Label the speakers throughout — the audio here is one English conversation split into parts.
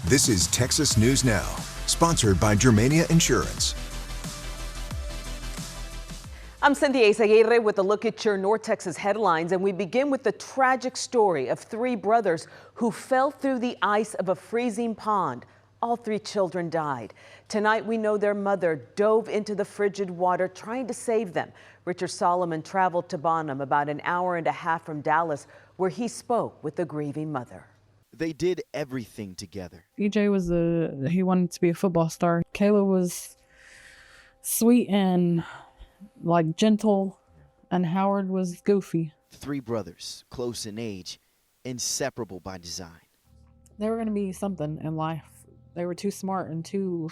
Speaker 1: This is Texas News Now, sponsored by Germania Insurance.
Speaker 2: I'm Cynthia Izaguirre with a look at your North Texas headlines, and we begin with the tragic story of three brothers who fell through the ice of a freezing pond. All three children died. Tonight, we know their mother dove into the frigid water trying to save them. Richard Solomon traveled to Bonham, about an hour and a half from Dallas, where he spoke with the grieving mother.
Speaker 3: They did everything together.
Speaker 4: EJ he wanted to be a football star. Kayla was sweet and gentle, and Howard was goofy.
Speaker 3: Three brothers, close in age, inseparable by design.
Speaker 4: They were going to be something in life. They were too smart and too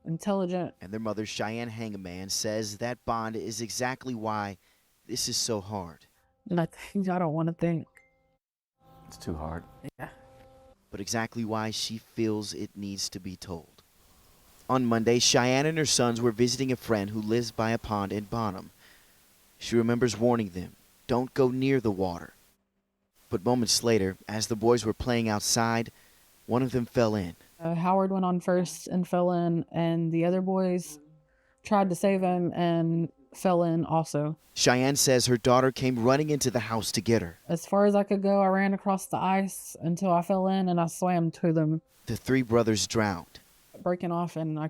Speaker 4: intelligent.
Speaker 3: And their mother, Cheyenne Hangaman, says that bond is exactly why this is so hard.
Speaker 4: And I don't want to think.
Speaker 5: It's too hard.
Speaker 4: Yeah.
Speaker 3: But exactly why she feels it needs to be told. On Monday, Cheyenne and her sons were visiting a friend who lives by a pond in Bonham. She remembers warning them, don't go near the water. But moments later, as the boys were playing outside, one of them fell in.
Speaker 4: Howard went on first and fell in, and the other boys tried to save him and fell in also.
Speaker 3: Cheyenne says her daughter came running into the house to get her.
Speaker 4: As far as I could go, I ran across the ice until I fell in, and I swam to them.
Speaker 3: The three brothers drowned.
Speaker 4: Breaking off, and I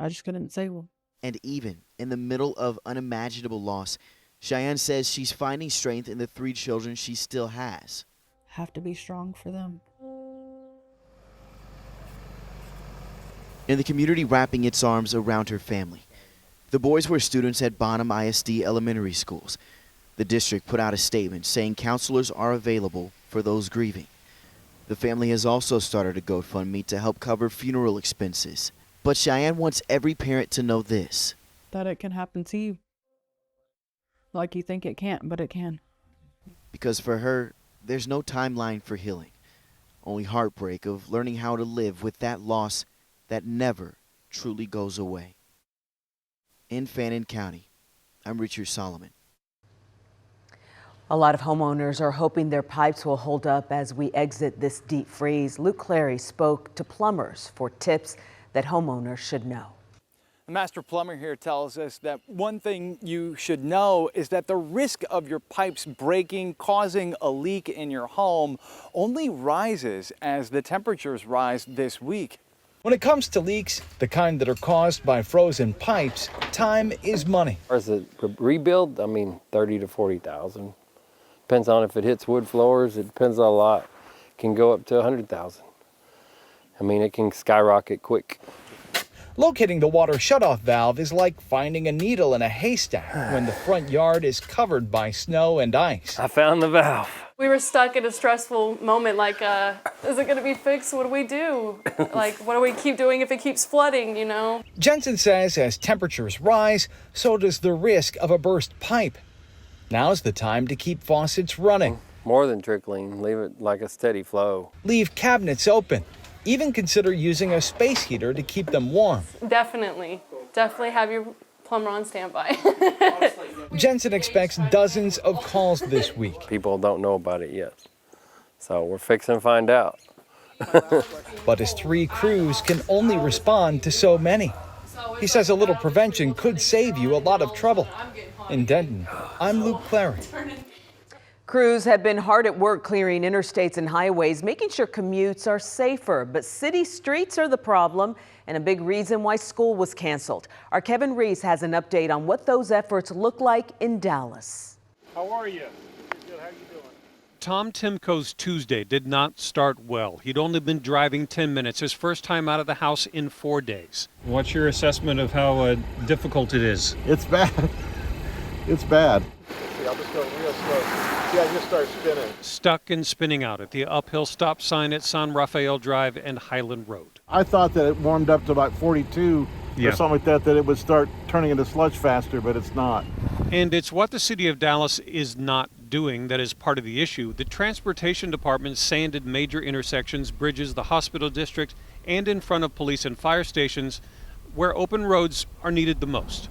Speaker 4: just couldn't save them.
Speaker 3: And even in the middle of unimaginable loss, Cheyenne says she's finding strength in the three children she still has.
Speaker 4: Have to be strong for them.
Speaker 3: In the community wrapping its arms around her family. The boys were students at Bonham ISD elementary schools. The district put out a statement saying counselors are available for those grieving. The family has also started a GoFundMe to help cover funeral expenses. But Cheyenne wants every parent to know this.
Speaker 4: That it can happen to you. Like you think it can't, but it can.
Speaker 3: Because for her, there's no timeline for healing. Only heartbreak of learning how to live with that loss that never truly goes away. In Fannin County, I'm Richard Solomon.
Speaker 2: A lot of homeowners are hoping their pipes will hold up as we exit this deep freeze. Luke Clary spoke to plumbers for tips that homeowners should know.
Speaker 6: The master plumber here tells us that one thing you should know is that the risk of your pipes breaking, causing a leak in your home, only rises as the temperatures rise this week.
Speaker 7: When it comes to leaks, the kind that are caused by frozen pipes, time is money.
Speaker 8: As a rebuild, I mean, 30 to 40,000. Depends on if it hits wood floors. It depends on a lot. It can go up to 100,000. I mean, it can skyrocket quick.
Speaker 7: Locating the water shutoff valve is like finding a needle in a haystack when the front yard is covered by snow and ice.
Speaker 8: I found the valve.
Speaker 9: We were stuck in a stressful moment, like, is it gonna be fixed? What do we do? Like, what do we keep doing if it keeps flooding, you know?
Speaker 7: Jensen says as temperatures rise, so does the risk of a burst pipe. Now's the time to keep faucets running.
Speaker 8: More than trickling, leave it like a steady flow.
Speaker 7: Leave cabinets open. Even consider using a space heater to keep them warm.
Speaker 9: Definitely have your plumber on standby.
Speaker 7: Jensen expects dozens of calls this week.
Speaker 8: People don't know about it yet, so we're fixing to find out.
Speaker 7: But his three crews can only respond to so many. He says a little prevention could save you a lot of trouble. In Denton, I'm Luke Clary.
Speaker 2: Crews have been hard at work clearing interstates and highways, making sure commutes are safer. But city streets are the problem and a big reason why school was canceled. Our Kevin Reese has an update on what those efforts look like in Dallas.
Speaker 10: How are you? Good. How are you doing? Tom Timko's Tuesday did not start well. He'd only been driving 10 minutes, his first time out of the house in 4 days. What's your assessment of how difficult it is?
Speaker 5: It's bad. It's bad.
Speaker 11: See, I'll just go real slow. See, I just start spinning.
Speaker 10: Stuck and spinning out at the uphill stop sign at San Rafael Drive and Highland Road.
Speaker 5: I thought that it warmed up to about 42 or something like that it would start turning into sludge faster, but it's not.
Speaker 10: And it's what the city of Dallas is not doing that is part of the issue. The transportation department sanded major intersections, bridges, the hospital district, and in front of police and fire stations where open roads are needed the most,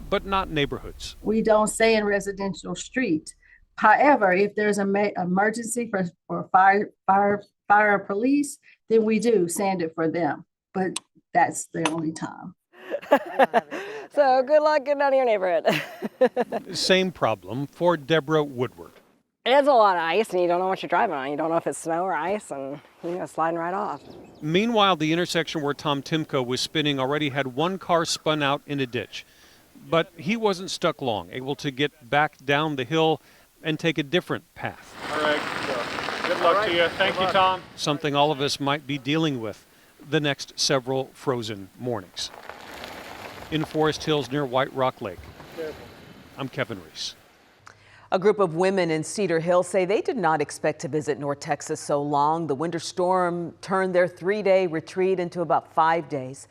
Speaker 10: but not neighborhoods.
Speaker 12: We don't say in residential streets. However, if there's an emergency for fire or police, then we do sand it for them. But that's the only time.
Speaker 13: So good luck getting out of your neighborhood.
Speaker 10: Same problem for Deborah Woodward.
Speaker 13: It's a lot of ice, and you don't know what you're driving on. You don't know if it's snow or ice, and sliding right off.
Speaker 10: Meanwhile, the intersection where Tom Timko was spinning already had one car spun out in a ditch. But he wasn't stuck long, able to get back down the hill and take a different path.
Speaker 11: All right, good luck to you. Thank you, Tom.
Speaker 10: Something all of us might be dealing with the next several frozen mornings. In Forest Hills near White Rock Lake, I'm Kevin Reese.
Speaker 2: A group of women in Cedar Hill say they did not expect to visit North Texas so long. The winter storm turned their 3-day retreat into about 5 days.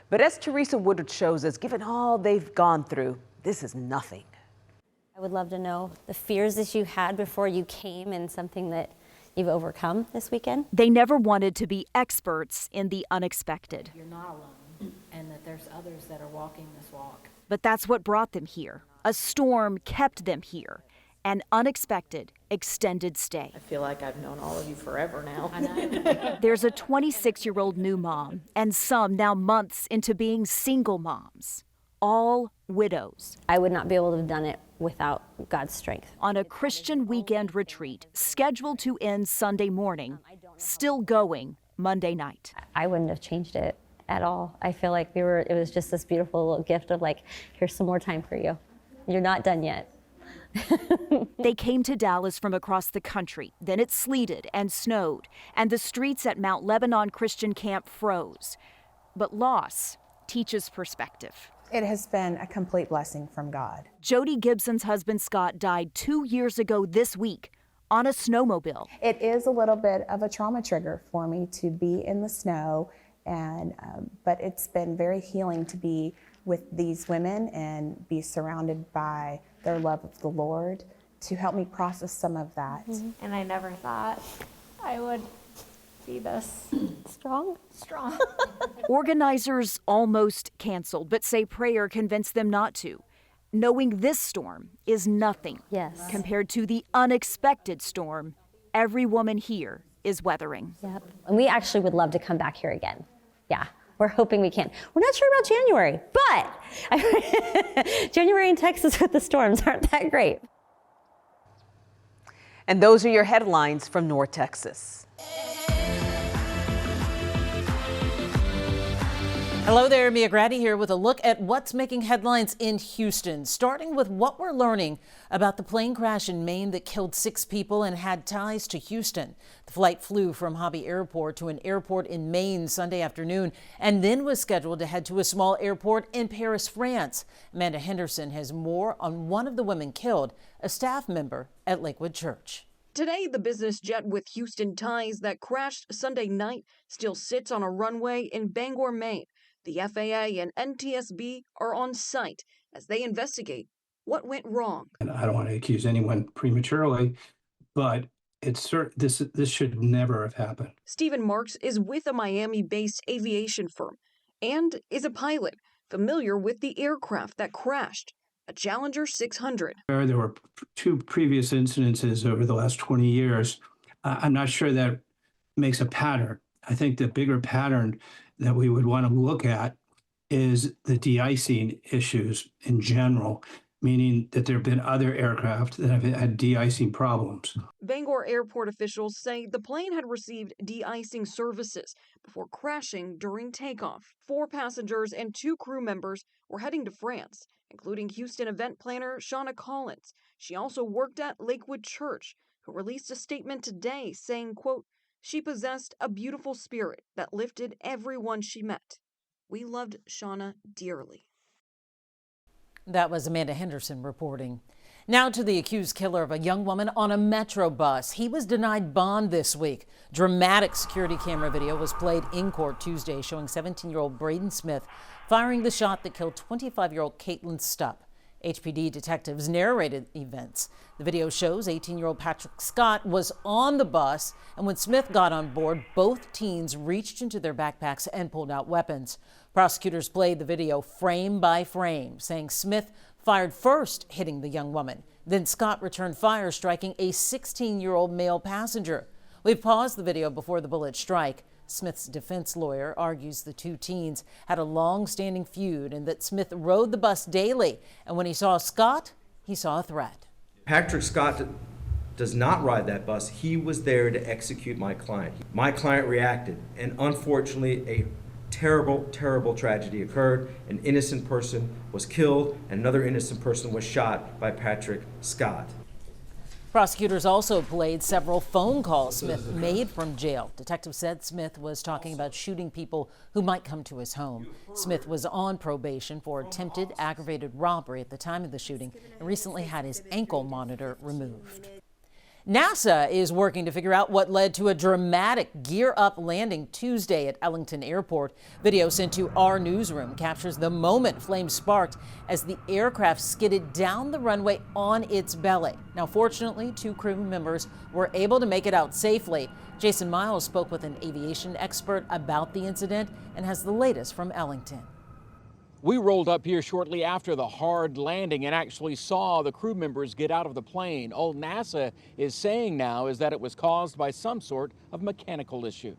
Speaker 2: But as Teresa Woodard shows us, given all they've gone through, this is nothing.
Speaker 14: I would love to know the fears that you had before you came and something that you've overcome this weekend.
Speaker 15: They never wanted to be experts in the unexpected.
Speaker 16: You're not alone, and that there's others that are walking this walk.
Speaker 15: But that's what brought them here. A storm kept them here. An unexpected extended stay.
Speaker 16: I feel like I've known all of you forever now. I know.
Speaker 15: There's a 26-year-old new mom, and some now months into being single moms, all widows.
Speaker 14: I would not be able to have done it without God's strength.
Speaker 15: On a Christian weekend retreat scheduled to end Sunday morning, still going Monday night.
Speaker 14: I wouldn't have changed it at all. I feel like it was just this beautiful little gift of like, here's some more time for you. You're not done yet.
Speaker 15: They came to Dallas from across the country. Then it sleeted and snowed, and the streets at Mount Lebanon Christian Camp froze. But loss teaches perspective.
Speaker 17: It has been a complete blessing from God.
Speaker 15: Jody Gibson's husband Scott died 2 years ago this week on a snowmobile.
Speaker 17: It is a little bit of a trauma trigger for me to be in the snow, but it's been very healing to be with these women and be surrounded by their love of the Lord to help me process some of that.
Speaker 18: And I never thought I would be this strong.
Speaker 15: Organizers almost canceled, but say prayer convinced them not to, knowing this storm is nothing compared to the unexpected storm every woman here is weathering.
Speaker 14: Yep. And we actually would love to come back here again. Yeah. We're hoping we can. We're not sure about January, but January in Texas with the storms aren't that great.
Speaker 2: And those are your headlines from North Texas.
Speaker 19: Hello there, Mia Grady here with a look at what's making headlines in Houston, starting with what we're learning about the plane crash in Maine that killed 6 people and had ties to Houston. The flight flew from Hobby Airport to an airport in Maine Sunday afternoon and then was scheduled to head to a small airport in Paris, France. Amanda Henderson has more on one of the women killed, a staff member at Lakewood Church.
Speaker 20: Today, the business jet with Houston ties that crashed Sunday night still sits on a runway in Bangor, Maine. The FAA and NTSB are on site as they investigate what went wrong.
Speaker 21: And I don't want to accuse anyone prematurely, but this should never have happened.
Speaker 20: Stephen Marks is with a Miami-based aviation firm and is a pilot familiar with the aircraft that crashed, a Challenger 600.
Speaker 21: There were 2 previous incidences over the last 20 years. I'm not sure that makes a pattern. I think the bigger pattern that we would want to look at is the de-icing issues in general, meaning that there have been other aircraft that have had de-icing problems.
Speaker 20: Bangor airport officials say the plane had received de-icing services before crashing during takeoff. 4 passengers and 2 crew members were heading to France, including Houston event planner Shauna Collins. She also worked at Lakewood Church, who released a statement today saying, quote, "She possessed a beautiful spirit that lifted everyone she met. We loved Shauna dearly."
Speaker 19: That was Amanda Henderson reporting. Now to the accused killer of a young woman on a Metro bus. He was denied bond this week. Dramatic security camera video was played in court Tuesday showing 17-year-old Braden Smith firing the shot that killed 25-year-old Caitlin Stupp. HPD detectives narrated events. The video shows 18-year-old Patrick Scott was on the bus, and when Smith got on board, both teens reached into their backpacks and pulled out weapons. Prosecutors played the video frame by frame, saying Smith fired first, hitting the young woman. Then Scott returned fire, striking a 16-year-old male passenger. We've paused the video before the bullets strike. Smith's defense lawyer argues the two teens had a long-standing feud and that Smith rode the bus daily. And when he saw Scott, he saw a threat.
Speaker 1: Patrick Scott does not ride that bus. He was there to execute my client. My client reacted, and unfortunately, a terrible, terrible tragedy occurred. An innocent person was killed, and another innocent person was shot by Patrick Scott.
Speaker 19: Prosecutors also played several phone calls Smith made from jail. Detectives said Smith was talking about shooting people who might come to his home. Smith was on probation for attempted aggravated robbery at the time of the shooting and recently had his ankle monitor removed. NASA is working to figure out what led to a dramatic gear-up landing Tuesday at Ellington Airport. Video sent to our newsroom captures the moment flames sparked as the aircraft skidded down the runway on its belly. Now, fortunately, 2 crew members were able to make it out safely. Jason Miles spoke with an aviation expert about the incident and has the latest from Ellington.
Speaker 22: We rolled up here shortly after the hard landing and actually saw the crew members get out of the plane. All NASA is saying now is that it was caused by some sort of mechanical issue.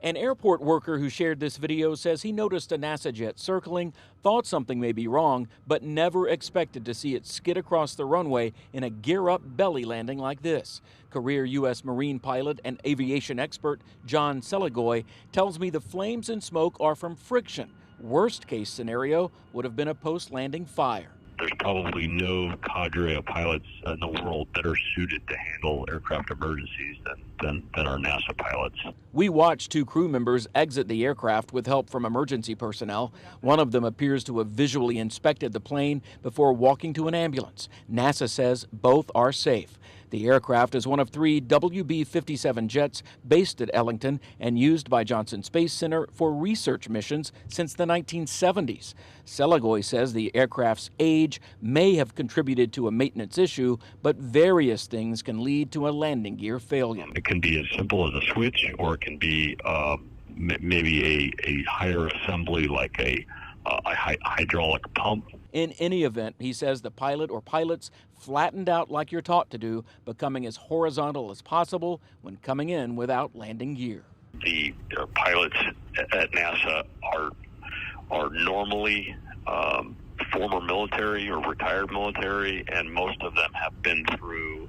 Speaker 22: An airport worker who shared this video says he noticed a NASA jet circling, thought something may be wrong, but never expected to see it skid across the runway in a gear-up belly landing like this. Career U.S. Marine pilot and aviation expert John Seligoy tells me the flames and smoke are from friction. Worst case scenario would have been a post-landing fire.
Speaker 23: There's probably no cadre of pilots in the world that are suited to handle aircraft emergencies than our NASA pilots.
Speaker 22: We watched 2 crew members exit the aircraft with help from emergency personnel. One of them appears to have visually inspected the plane before walking to an ambulance. NASA says both are safe. The aircraft is one of 3 WB-57 jets based at Ellington and used by Johnson Space Center for research missions since the 1970s. Seligoy says the aircraft's age may have contributed to a maintenance issue, but various things can lead to a landing gear failure.
Speaker 23: It can be as simple as a switch, or it can be maybe a higher assembly like a hydraulic pump.
Speaker 22: In any event, he says the pilot or pilots flattened out like you're taught to do, becoming as horizontal as possible when coming in without landing gear.
Speaker 23: The pilots at NASA are normally former military or retired military, and most of them have been through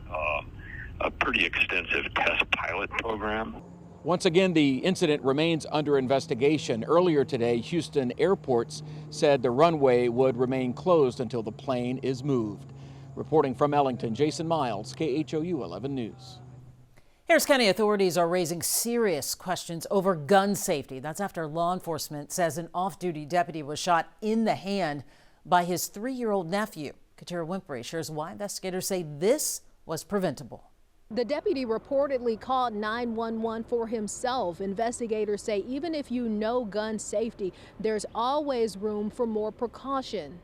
Speaker 23: a pretty extensive test pilot program.
Speaker 22: Once again, the incident remains under investigation. Earlier today, Houston airports said the runway would remain closed until the plane is moved. Reporting from Ellington, Jason Miles, KHOU 11 News.
Speaker 19: Harris County authorities are raising serious questions over gun safety. That's after law enforcement says an off-duty deputy was shot in the hand by his 3-year-old nephew. Katira Winfrey shares why investigators say this was preventable.
Speaker 24: The deputy reportedly called 911 for himself. Investigators say even if you know gun safety, there's always room for more precaution.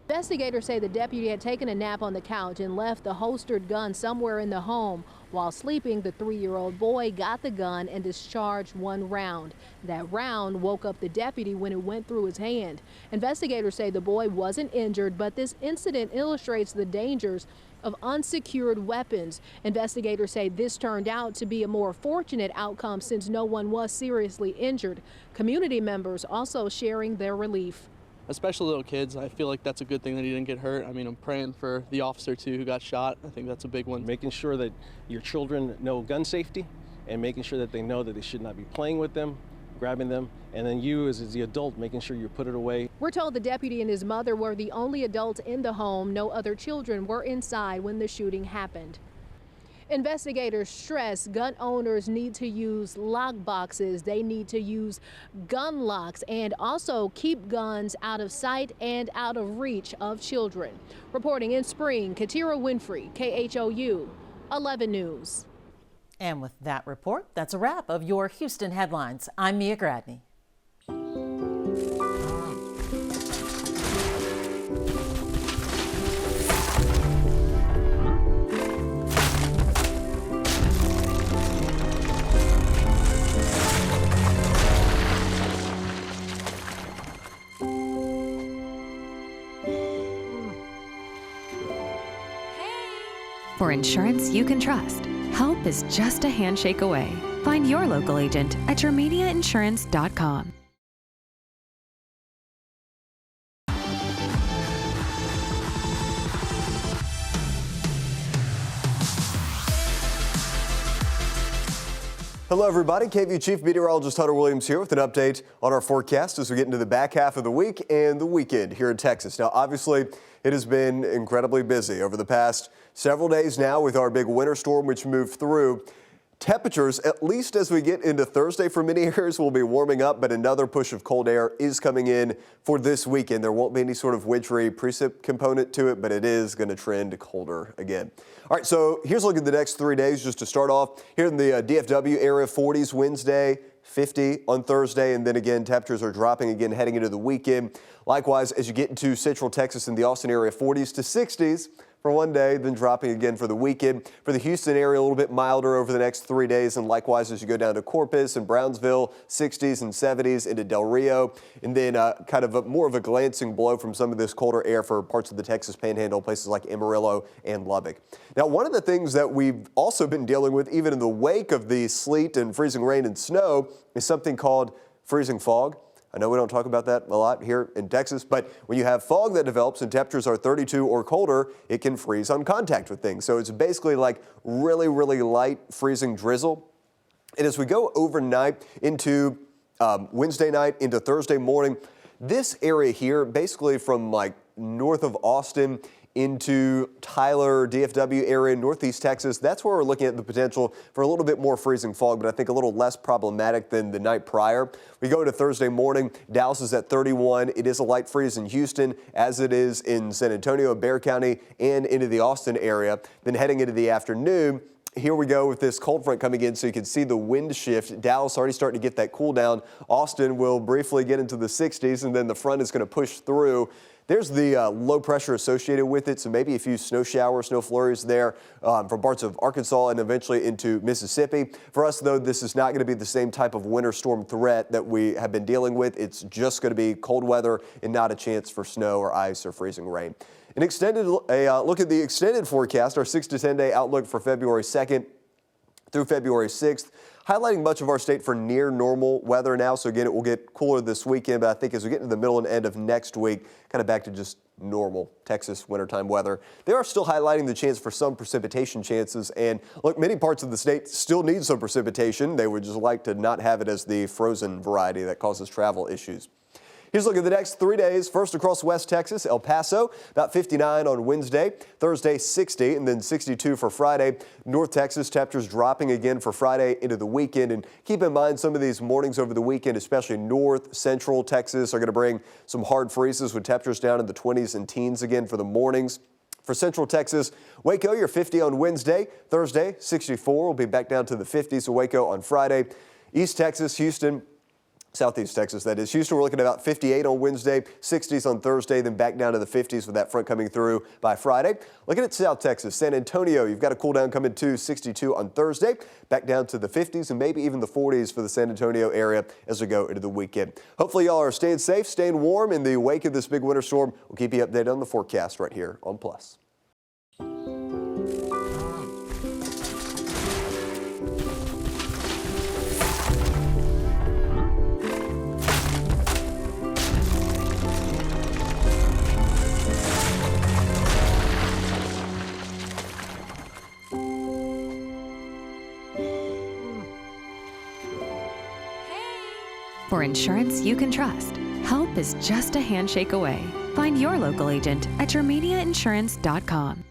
Speaker 24: Investigators say the deputy had taken a nap on the couch and left the holstered gun somewhere in the home. While sleeping, the 3-year-old boy got the gun and discharged 1 round. That round woke up the deputy when it went through his hand. Investigators say the boy wasn't injured, but this incident illustrates the dangers of unsecured weapons. Investigators say this turned out to be a more fortunate outcome since no one was seriously injured. Community members also sharing their relief.
Speaker 25: Especially little kids, I feel like that's a good thing that he didn't get hurt. I mean, I'm praying for the officer too who got shot. I think that's a big one.
Speaker 26: Making sure that your children know gun safety and making sure that they know that they should not be playing with them, grabbing them, and then you as the adult making sure you put it away.
Speaker 24: We're told the deputy and his mother were the only adults in the home. No other children were inside when the shooting happened. Investigators stress gun owners need to use lock boxes. They need to use gun locks and also keep guns out of sight and out of reach of children. Reporting in Spring, Katira Winfrey, KHOU 11 News.
Speaker 19: And with that report, that's a wrap of your Houston headlines. I'm Mia Gradney.
Speaker 27: For insurance you can trust,
Speaker 3: help is just a handshake away. Find your local agent at yourmediainsurance.com.
Speaker 4: Hello everybody, KVU Chief Meteorologist Hunter Williams here with an update on our forecast as we get into the back half of the week and the weekend here in Texas. Now obviously it has been incredibly busy over the past several days now with our big winter storm which moved through. Temperatures, at least as we get into Thursday for many areas, will be warming up, but another push of cold air is coming in for this weekend. There won't be any sort of wintry precip component to it, but it is going to trend colder again. All right, so here's a look at the next 3 days just to start off. Here in the DFW area, 40s Wednesday, 50 on Thursday, and then again, temperatures are dropping again heading into the weekend. Likewise, as you get into Central Texas and the Austin area, 40s to 60s. For one day, then dropping again for the weekend. For the Houston area, a little bit milder over the next 3 days, and likewise as you go down to Corpus and Brownsville, 60s and 70s into Del Rio, and then kind of more of a glancing blow from some of this colder air for parts of the Texas Panhandle, places like Amarillo and Lubbock. Now, one of the things that we've also been dealing with, even in the wake of the sleet and freezing rain and snow, is something called freezing fog. I know we don't talk about that a lot here in Texas, but when you have fog that develops and temperatures are 32 or colder, it can freeze on contact with things. So it's basically like really, really light freezing drizzle. And as we go overnight into Wednesday night into Thursday morning, this area here, basically from like north of Austin into Tyler, DFW area, Northeast Texas, that's where we're looking at the potential for a little bit more freezing fog, but I think a little less problematic than the night prior. We go to Thursday morning, Dallas is at 31. It is a light freeze in Houston, as it is in San Antonio, Bexar County, and into the Austin area. Then heading into the afternoon, here we go with this cold front coming in, so you can see the wind shift. Dallas already starting to get that cool down. Austin will briefly get into the 60s, and then the front is going to push through. There's the low pressure associated with it, so maybe a few snow showers, snow flurries there from parts of Arkansas and eventually into Mississippi. For us, though, this is not going to be the same type of winter storm threat that we have been dealing with. It's just going to be cold weather and not a chance for snow or ice or freezing rain. An extended look at the extended forecast, our 6 to 10 day outlook for February 2nd through February 6th. Highlighting much of our state for near normal weather now. So again, it will get cooler this weekend, but I think as we get into the middle and end of next week, kind of back to just normal Texas wintertime weather. They are still highlighting the chance for some precipitation chances. And look, many parts of the state still need some precipitation. They would just like to not have it as the frozen variety that causes travel issues. Here's a look at the next 3 days. First across West Texas, El Paso, about 59 on Wednesday. Thursday, 60, and then 62 for Friday. North Texas, temperatures dropping again for Friday into the weekend. And keep in mind, some of these mornings over the weekend, especially North, Central Texas, are going to bring some hard freezes with temperatures down in the 20s and teens again for the mornings. For Central Texas, Waco, you're 50 on Wednesday. Thursday, 64. We'll be back down to the 50s of Waco on Friday. East Texas, Houston, Southeast Texas, that is. Houston, we're looking at about 58 on Wednesday, 60s on Thursday, then back down to the 50s with that front coming through by Friday. Looking at South Texas, San Antonio, you've got a cool down coming to 62 on Thursday, back down to the 50s and maybe even the 40s for the San Antonio area as we go into the weekend. Hopefully y'all are staying safe, staying warm in the wake of this big winter storm. We'll keep you updated on the forecast right here on Plus.
Speaker 3: For insurance you can trust, help is just a handshake away. Find your local agent at yourmediainsurance.com.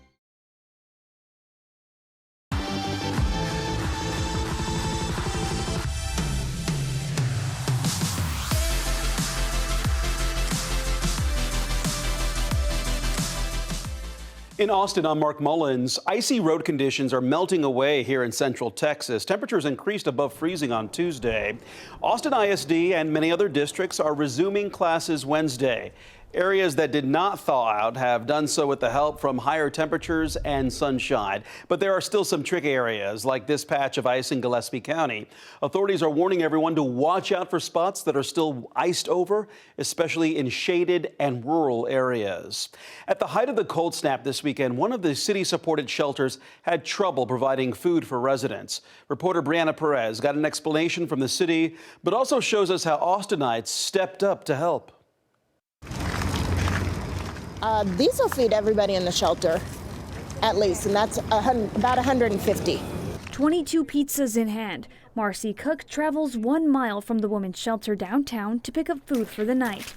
Speaker 6: In Austin, I'm Mark Mullins. Icy road conditions are melting away here in Central Texas. Temperatures increased above freezing on Tuesday. Austin ISD and many other districts are resuming classes Wednesday. Areas that did not thaw out have done so with the help from higher temperatures and sunshine. But there are still some tricky areas like this patch of ice in Gillespie County. Authorities are warning everyone to watch out for spots that are still iced over, especially in shaded and rural areas. At the height of the cold snap this weekend, one of the city-supported shelters had trouble providing food for residents. Reporter Brianna Perez got an explanation from the city, but also shows us how Austinites stepped up to help.
Speaker 5: These will feed everybody in the shelter, at least, and that's about 150.
Speaker 7: 22 pizzas in hand. Marcy Cook travels 1 mile from the women's shelter downtown to pick up food for the night.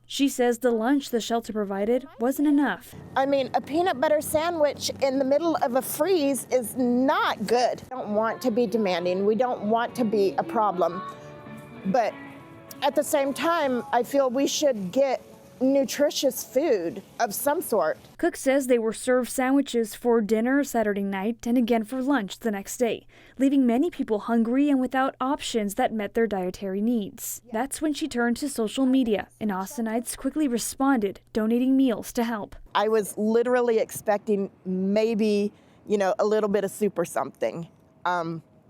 Speaker 7: She says the lunch the shelter provided wasn't enough.
Speaker 5: I mean, a peanut butter sandwich in the middle of a freeze is not good. We don't want to be demanding. We don't want to be a problem. But at the same time, I feel we should get nutritious food of some sort.
Speaker 7: Cook says they were served sandwiches for dinner Saturday night and again for lunch the next day, leaving many people hungry and without options that met their dietary needs. That's when she turned to social media, and Austinites quickly responded, donating meals to help.
Speaker 5: I was literally expecting maybe, a little bit of soup or something.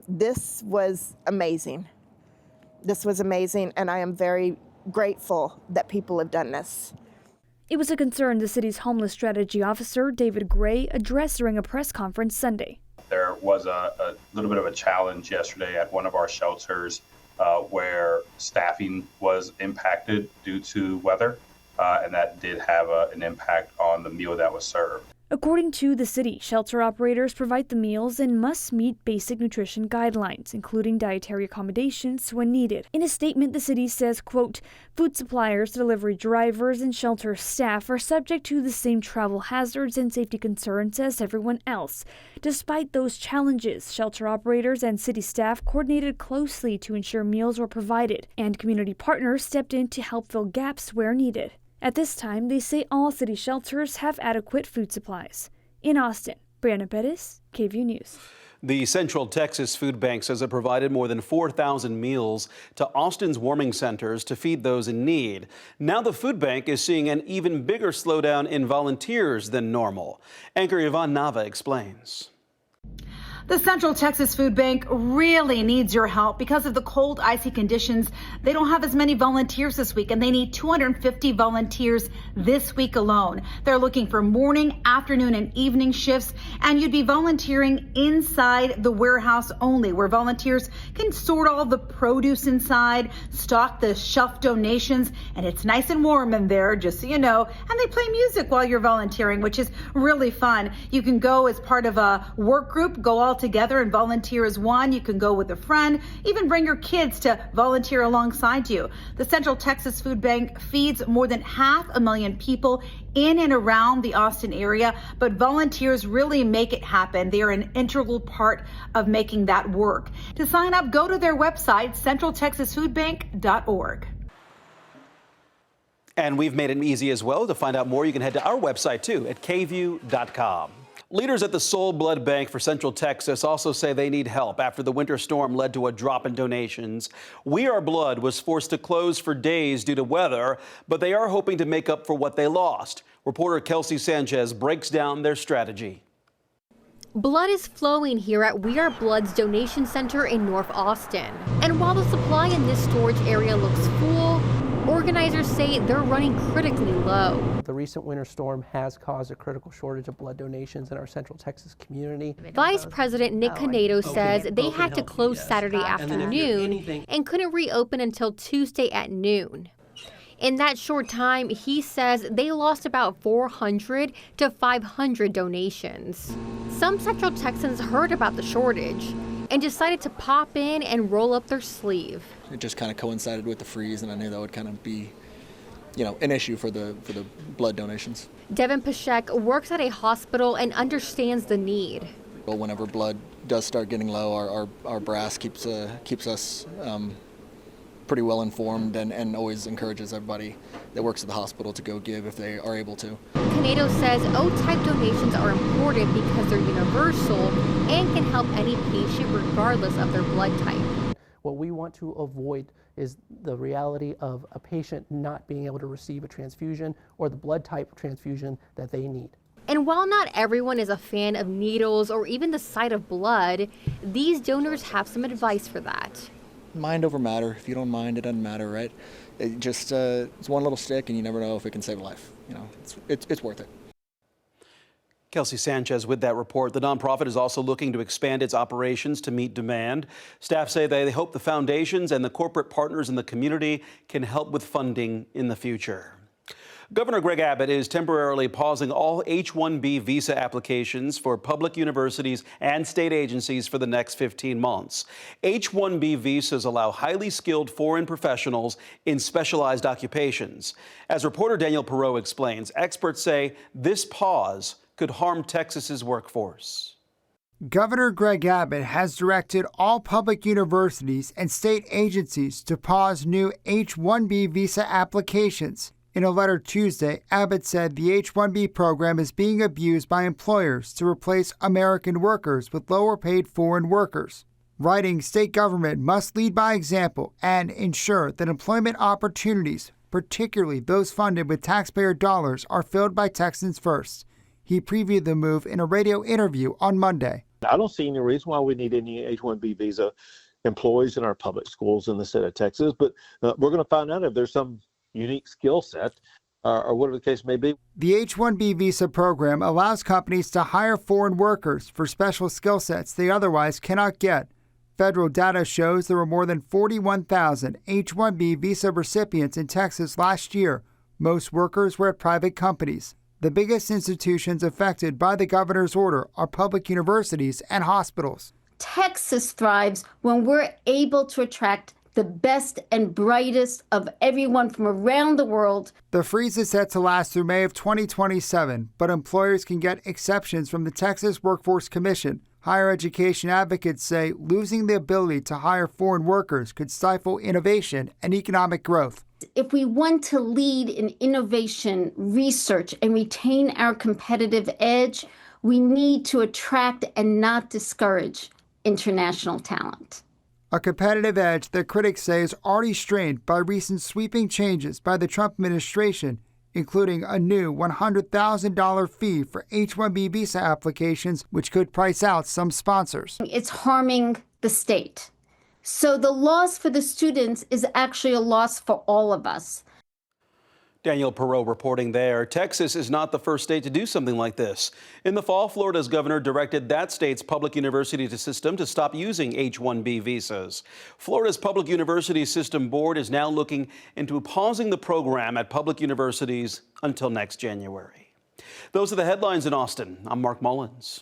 Speaker 5: This was amazing. This was amazing, and I am very grateful that people have done this.
Speaker 7: It was a concern the city's homeless strategy officer, David Gray, addressed during a press conference Sunday.
Speaker 8: There was a little bit of a challenge yesterday at one of our shelters where staffing was impacted due to weather, and that did have an impact on the meal that was served.
Speaker 7: According to the city, shelter operators provide the meals and must meet basic nutrition guidelines, including dietary accommodations when needed. In a statement, the city says, quote, food suppliers, delivery drivers, and shelter staff are subject to the same travel hazards and safety concerns as everyone else. Despite those challenges, shelter operators and city staff coordinated closely to ensure meals were provided, and community partners stepped in to help fill gaps where needed. At this time, they say all city shelters have adequate food supplies. In Austin, Brianna Perez, KVUE News.
Speaker 6: The Central Texas Food Bank says it provided more than 4,000 meals to Austin's warming centers to feed those in need. Now the food bank is seeing an even bigger slowdown in volunteers than normal. Anchor Yvonne Nava explains.
Speaker 9: The Central Texas Food Bank really needs your help because of the cold, icy conditions. They don't have as many volunteers this week, and they need 250 volunteers this week alone. They're looking for morning, afternoon, and evening shifts, and you'd be volunteering inside the warehouse only, where volunteers can sort all the produce inside, stock the shelf donations, and it's nice and warm in there, just so you know. And they play music while you're volunteering, which is really fun. You can go as part of a work group, go all together and volunteer as one. You can go with a friend, even bring your kids to volunteer alongside you. The Central Texas Food Bank feeds more than 500,000 people in and around the Austin area, but volunteers really make it happen. They are an integral part of making that work. To sign up, go to their website, centraltexasfoodbank.org.
Speaker 6: And we've made it easy as well. To find out more, you can head to our website too at kvue.com. Leaders at the Soul Blood Bank for Central Texas also say they need help after the winter storm led to a drop in donations. We Are Blood was forced to close for days due to weather, but they are hoping to make up for what they lost. Reporter Kelsey Sanchez breaks down their strategy.
Speaker 12: Blood is flowing here at We Are Blood's donation center in North Austin. And while the supply in this storage area looks full, organizers say they're running critically low.
Speaker 13: The recent winter storm has caused a critical shortage of blood donations in our Central Texas community.
Speaker 12: Vice President Nick Canedo says they had to close Saturday afternoon and couldn't reopen until Tuesday at noon. In that short time, he says they lost about 400 to 500 donations. Some Central Texans heard about the shortage and decided to pop in and roll up their sleeve.
Speaker 27: It just kind of coincided with the freeze, and I knew that would kind of be, an issue for the blood donations.
Speaker 12: Devin Pashek works at a hospital and understands the need.
Speaker 27: Well, whenever blood does start getting low, our brass keeps us pretty well informed and always encourages everybody that works at the hospital to go give if they are able to.
Speaker 12: Canedo says O-type donations are important because they're universal and can help any patient regardless of their blood type.
Speaker 13: What we want to avoid is the reality of a patient not being able to receive a transfusion or the blood type transfusion that they need.
Speaker 12: And while not everyone is a fan of needles or even the sight of blood, these donors have some advice for that.
Speaker 27: Mind over matter. If you don't mind, it doesn't matter, right? It just it's one little stick, and you never know if it can save a life. You know, it's worth it.
Speaker 6: Kelsey Sanchez with that report. The nonprofit is also looking to expand its operations to meet demand. Staff say they hope the foundations and the corporate partners in the community can help with funding in the future. Governor Greg Abbott is temporarily pausing all H-1B visa applications for public universities and state agencies for the next 15 months. H-1B visas allow highly skilled foreign professionals in specialized occupations. As reporter Daniel Perot explains, experts say this pause could harm Texas's workforce.
Speaker 10: Governor Greg Abbott has directed all public universities and state agencies to pause new H-1B visa applications. In a letter Tuesday, Abbott said the H-1B program is being abused by employers to replace American workers with lower-paid foreign workers. Writing, state government must lead by example and ensure that employment opportunities, particularly those funded with taxpayer dollars, are filled by Texans first. He previewed the move in a radio interview on Monday.
Speaker 11: I don't see any reason why we need any H-1B visa employees in our public schools in the state of Texas, but we're going to find out if there's some unique skill set or whatever the case may be.
Speaker 10: The H-1B visa program allows companies to hire foreign workers for special skill sets they otherwise cannot get. Federal data shows there were more than 41,000 H-1B visa recipients in Texas last year. Most workers were at private companies. The biggest institutions affected by the governor's order are public universities and hospitals.
Speaker 14: Texas thrives when we're able to attract the best and brightest of everyone from around the world.
Speaker 10: The freeze is set to last through May of 2027, but employers can get exceptions from the Texas Workforce Commission. Higher education advocates say losing the ability to hire foreign workers could stifle innovation and economic growth.
Speaker 14: If we want to lead in innovation, research, and retain our competitive edge, we need to attract and not discourage international talent.
Speaker 10: A competitive edge that critics say is already strained by recent sweeping changes by the Trump administration, including a new $100,000 fee for H-1B visa applications, which could price out some sponsors.
Speaker 14: It's harming the state. So the loss for the students is actually a loss for all of us.
Speaker 6: Daniel Perot reporting there. Texas is not the first state to do something like this. In the fall, Florida's governor directed that state's public university system to stop using H-1B visas. Florida's Public University System Board is now looking into pausing the program at public universities until next January. Those are the headlines in Austin. I'm Mark Mullins.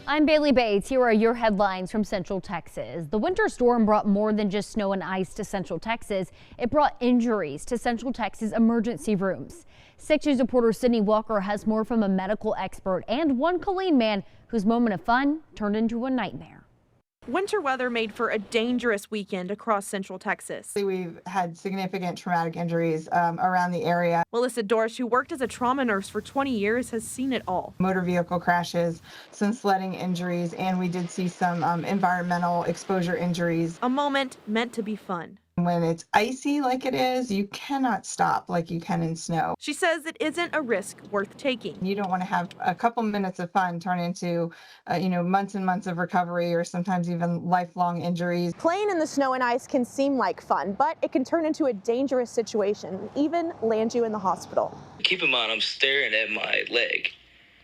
Speaker 15: I'm Bailey Bates. Here are your headlines from Central Texas. The winter storm brought more than just snow and ice to Central Texas. It brought injuries to Central Texas emergency rooms. 6 News reporter Sydney Walker has more from a medical expert and one Killeen man whose moment of fun turned into a nightmare.
Speaker 16: Winter weather made for a dangerous weekend across Central Texas.
Speaker 17: We've had significant traumatic injuries around the area.
Speaker 16: Melissa Dorsch, who worked as a trauma nurse for 20 years, has seen it all.
Speaker 17: Motor vehicle crashes, some sledding injuries, and we did see some environmental exposure injuries.
Speaker 16: A moment meant to be fun.
Speaker 17: When it's icy like it is, you cannot stop like you can in snow.
Speaker 16: She says it isn't a risk worth taking.
Speaker 17: You don't want to have a couple minutes of fun turn into, months and months of recovery or sometimes even lifelong injuries.
Speaker 18: Playing in the snow and ice can seem like fun, but it can turn into a dangerous situation, even land you in the hospital.
Speaker 28: Keep in mind, I'm staring at my leg,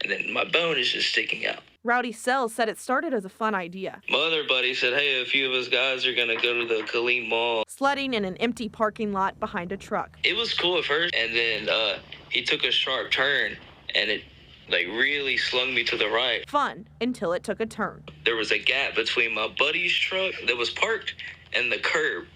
Speaker 28: and then my bone is just sticking out.
Speaker 16: Rowdy Sells said it started as a fun idea.
Speaker 28: My other buddy said, hey, a few of us guys are going to go to the Killeen Mall.
Speaker 16: Sledding in an empty parking lot behind a truck.
Speaker 28: It was cool at first, and then he took a sharp turn, and it really slung me to the right.
Speaker 16: Fun until it took a turn.
Speaker 28: There was a gap between my buddy's truck that was parked and the curb,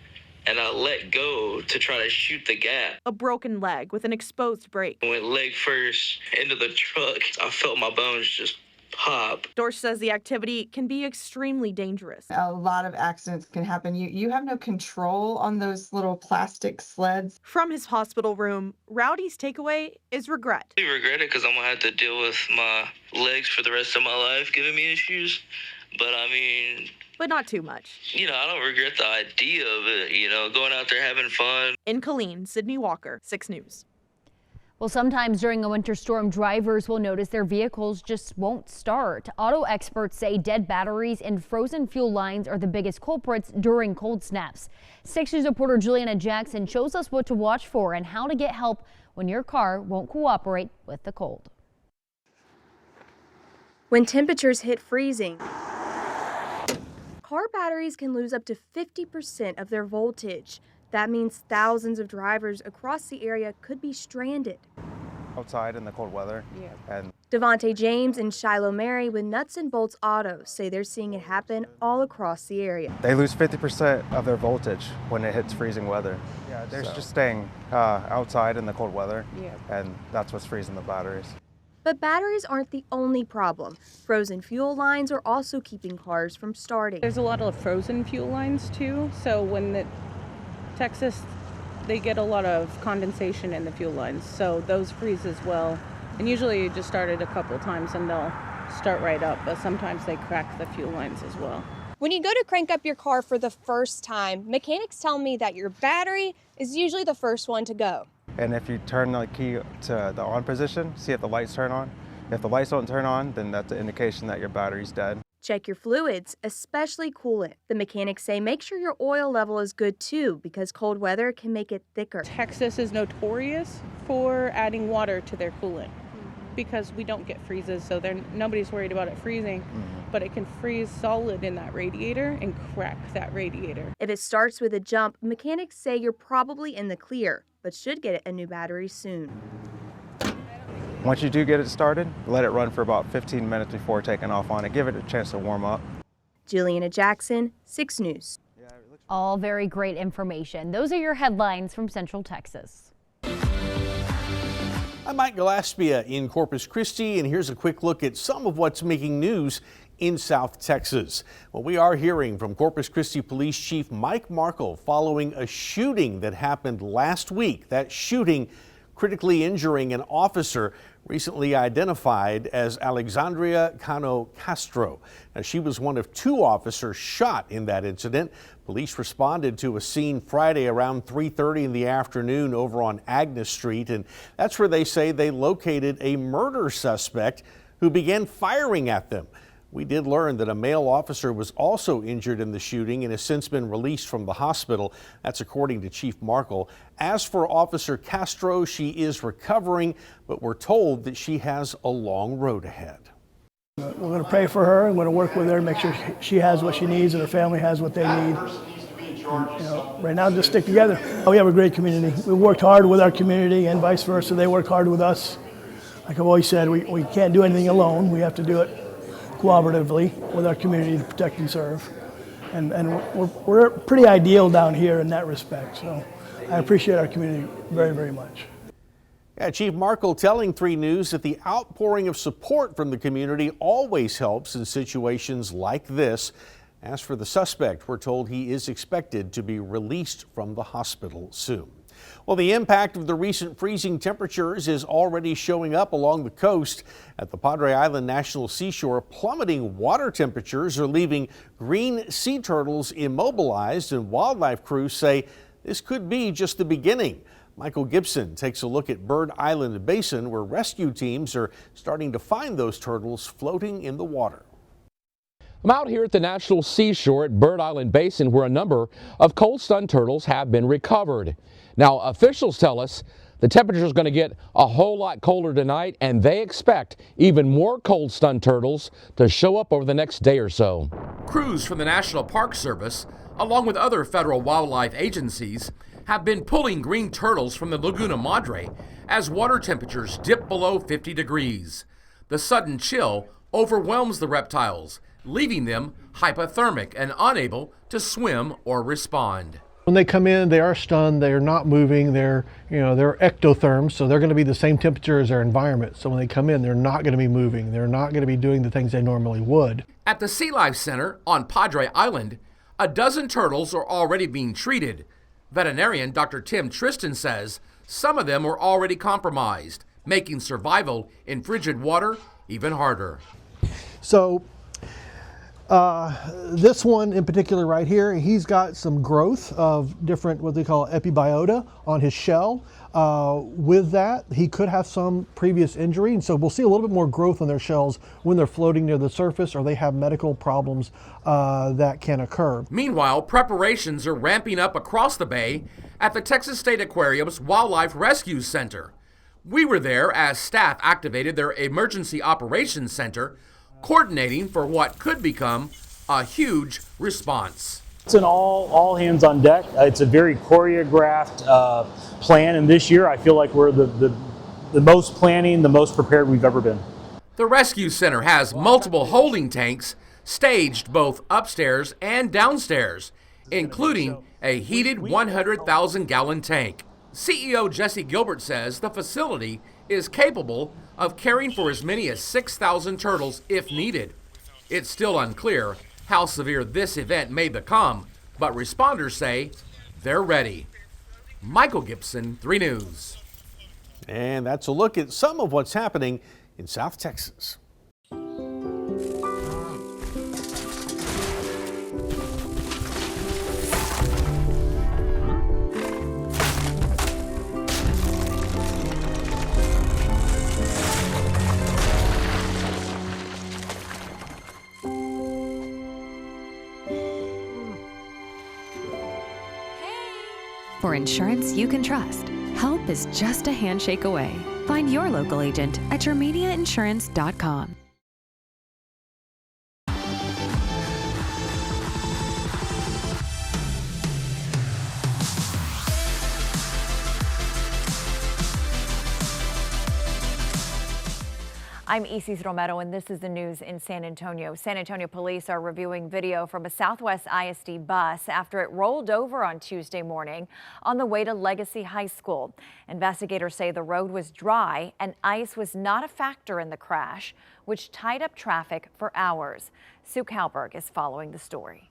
Speaker 28: and I let go to try to shoot the gap.
Speaker 16: A broken leg with an exposed brake.
Speaker 28: I went leg first into the truck. I felt my bones just pop.
Speaker 16: Dorsch says the activity can be extremely dangerous.
Speaker 17: A lot of accidents can happen. You have no control on those little plastic sleds.
Speaker 16: From his hospital room, Rowdy's takeaway is regret.
Speaker 28: I regret it because I'm going to have to deal with my legs for the rest of my life giving me issues. But I mean,
Speaker 16: but not too much.
Speaker 28: I don't regret the idea of it, going out there having fun.
Speaker 16: In Killeen, Sydney Walker, 6 News.
Speaker 15: Well, sometimes during a winter storm, drivers will notice their vehicles just won't start. Auto experts say dead batteries and frozen fuel lines are the biggest culprits during cold snaps. 6 News reporter Juliana Jackson shows us what to watch for and how to get help when your car won't cooperate with the cold.
Speaker 1: When temperatures hit freezing, car batteries can lose up to 50% of their voltage. That means thousands of drivers across the area could be stranded.
Speaker 2: Outside in the cold weather. And
Speaker 1: Devontae James and Shiloh Mary with Nuts and Bolts Autos say they're seeing it happen all across the area.
Speaker 2: they lose 50% of their voltage when it hits freezing weather. Yeah, they're just staying outside in the cold weather. And that's what's freezing the batteries.
Speaker 1: But batteries aren't the only problem. Frozen fuel lines are also keeping cars from starting.
Speaker 20: There's a lot of frozen fuel lines too, so when Texas, they get a lot of condensation in the fuel lines, so those freeze as well. And usually you just start it a couple times and they'll start right up, but sometimes they crack the fuel lines as well.
Speaker 1: When you go to crank up your car for the first time, mechanics tell me that your battery is usually the first one to go.
Speaker 2: And if you turn the key to the on position, see if the lights turn on. If the lights don't turn on, then that's an indication that your battery's dead.
Speaker 1: Check your fluids, especially coolant. The mechanics say make sure your oil level is good too, because cold weather can make it thicker.
Speaker 20: Texas is notorious for adding water to their coolant because we don't get freezes, so nobody's worried about it freezing, but it can freeze solid in that radiator and crack that radiator.
Speaker 1: If it starts with a jump, mechanics say you're probably in the clear, but should get a new battery soon.
Speaker 2: Once you do get it started, let it run for about 15 minutes before taking off on it. Give it a chance to warm up.
Speaker 1: Juliana Jackson, 6 News.
Speaker 15: All very great information. Those are your headlines from Central Texas.
Speaker 21: I'm Mike Gillespie in Corpus Christi, and here's a quick look at some of what's making news in South Texas. Well, we are hearing from Corpus Christi Police Chief Mike Markle following a shooting that happened last week. That shooting critically injuring an officer recently identified as Alexandria Cano Castro. Now, she was one of 2 officers shot in that incident. Police responded to a scene Friday around 3:30 in the afternoon over on Agnes Street, and that's where they say they located a murder suspect who began firing at them. We did learn that a male officer was also injured in the shooting and has since been released from the hospital. That's according to Chief Markle. As for Officer Castro, she is recovering, but we're told that she has a long road ahead.
Speaker 22: We're going to pray for her and we're going to work with her, make sure she has what she needs and her family has what they need. Right now, just stick together. We have a great community. We worked hard with our community and vice versa. They work hard with us. Like I've always said, we can't do anything alone. We have to do it cooperatively with our community to protect and serve. And we're pretty ideal down here in that respect. So I appreciate our community very, very much.
Speaker 21: Yeah, Chief Markle telling 3 News that the outpouring of support from the community always helps in situations like this. As for the suspect, we're told he is expected to be released from the hospital soon. Well, the impact of the recent freezing temperatures is already showing up along the coast. At the Padre Island National Seashore, plummeting water temperatures are leaving green sea turtles immobilized, and wildlife crews say this could be just the beginning. Michael Gibson takes a look at Bird Island Basin, where rescue teams are starting to find those turtles floating in the water.
Speaker 23: I'm out here at the National Seashore at Bird Island Basin, where a number of cold-stunned turtles have been recovered. Now, officials tell us the temperature is going to get a whole lot colder tonight, and they expect even more cold-stunned turtles to show up over the next day or so.
Speaker 25: Crews from the National Park Service, along with other federal wildlife agencies, have been pulling green turtles from the Laguna Madre as water temperatures dip below 50 degrees. The sudden chill overwhelms the reptiles, leaving them hypothermic and unable to swim or respond.
Speaker 26: When they come in, they are stunned, they're not moving, they're ectotherms, so they're going to be the same temperature as their environment. So when they come in, they're not going to be moving, they're not going to be doing the things they normally would.
Speaker 25: At the Sea Life Center on Padre Island, a dozen turtles are already being treated. Veterinarian Dr. Tim Tristan says some of them are already compromised, making survival in frigid water even harder.
Speaker 26: So This one in particular right here, he's got some growth of different, what they call epibiota on his shell. With that, he could have some previous injury, and so we'll see a little bit more growth on their shells when they're floating near the surface or they have medical problems that can occur.
Speaker 25: Meanwhile, preparations are ramping up across the bay at the Texas State Aquarium's Wildlife Rescue Center. We were there as staff activated their Emergency Operations Center, coordinating for what could become a huge response.
Speaker 3: It's an all hands on deck. It's a very choreographed plan, and this year I feel like we're the most planning, the most prepared we've ever been.
Speaker 25: The rescue center has multiple holding tanks staged both upstairs and downstairs, including a heated 100,000-gallon tank. CEO Jesse Gilbert says the facility is capable of caring for as many as 6,000 turtles if needed. It's still unclear how severe this event may become, but responders say they're ready. Michael Gibson, 3 News.
Speaker 21: And that's a look at some of what's happening in South Texas.
Speaker 4: For insurance you can trust, help is just a handshake away. Find your local agent at yourmediainsurance.com.
Speaker 5: I'm Isis Romero, and this is the news in San Antonio. San Antonio police are reviewing video from a Southwest ISD bus after it rolled over on Tuesday morning on the way to Legacy High School. Investigators say the road was dry and ice was not a factor in the crash, which tied up traffic for hours. Sue Kalberg is following the story.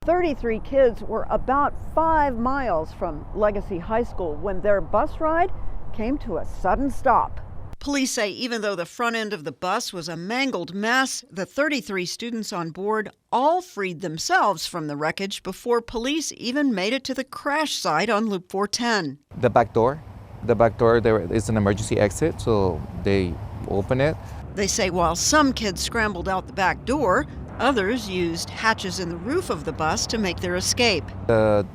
Speaker 7: 33 kids were about 5 miles from Legacy High School when their bus ride came to a sudden stop.
Speaker 8: Police say even though the front end of the bus was a mangled mess, the 33 students on board all freed themselves from the wreckage before police even made it to the crash site on Loop 410.
Speaker 9: The back door there is an emergency exit, so they open it.
Speaker 8: They say while some kids scrambled out the back door, others used hatches in the roof of the bus to make their escape.
Speaker 9: The